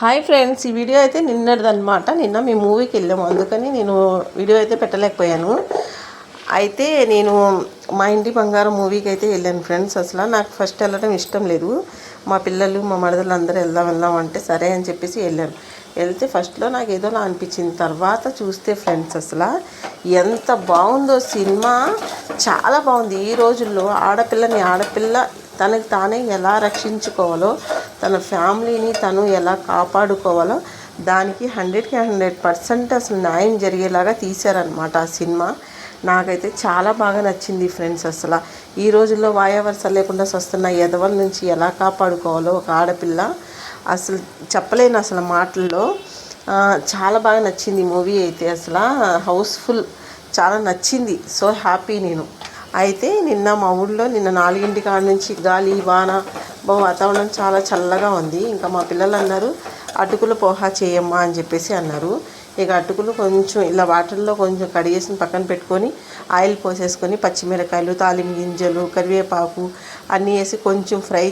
Hi friends, ఈ video అయితే నిన్నటిదన్నమాట. నిన్న మేము మూవీకి వెళ్ళాము, అందుకని నేను వీడియో అయితే పెట్టలేకపోయాను. అయితే నేను మా ఇంటి బంగారం మూవీకి అయితే వెళ్ళాను ఫ్రెండ్స్. అసలు నాకు ఫస్ట్ వెళ్ళడం ఇష్టం లేదు. మా పిల్లలు మా మరదలు అందరూ వెళ్దాం అంటే సరే అని చెప్పేసి వెళ్ళాను. వెళ్తే ఫస్ట్లో నాకు ఏదోలా అనిపించింది. తర్వాత చూస్తే ఫ్రెండ్స్ అసలు ఎంత బాగుందో సినిమా. చాలా బాగుంది. ఈ రోజుల్లో ఆడపిల్ల తనకి తానే ఎలా రక్షించుకోవాలో, తన ఫ్యామిలీని తను ఎలా కాపాడుకోవాలో దానికి 100కి 100% అసలు న్యాయం జరిగేలాగా తీశారనమాట ఆ సినిమా. నాకైతే చాలా బాగా నచ్చింది ఫ్రెండ్స్. అసలు ఈ రోజుల్లో వాయావరస లేకుండా వస్తున్న ఎదవల నుంచి ఎలా కాపాడుకోవాలో ఒక ఆడపిల్ల అసలు చెప్పలేను అసలు మాటల్లో. చాలా బాగా నచ్చింది మూవీ అయితే. అసలు హౌస్ఫుల్ చాలా నచ్చింది. సో హ్యాపీ నేను. అయితే నిన్న మా ఊళ్ళో 4 కాడ నుంచి గాలి వాన వాతావరణం చాలా చల్లగా ఉంది. ఇంకా మా పిల్లలు అన్నారు అటుకుల పోహా చేయమ్మా అని చెప్పేసి అన్నారు. ఇక అటుకులు కొంచెం ఇలా వాటర్లో కొంచెం కడిగేసి పక్కన పెట్టుకొని ఆయిల్ పోసేసుకొని పచ్చిమిరకాయలు, తాలింపు గింజలు, కరివేపాకు అన్నీ వేసి కొంచెం ఫ్రై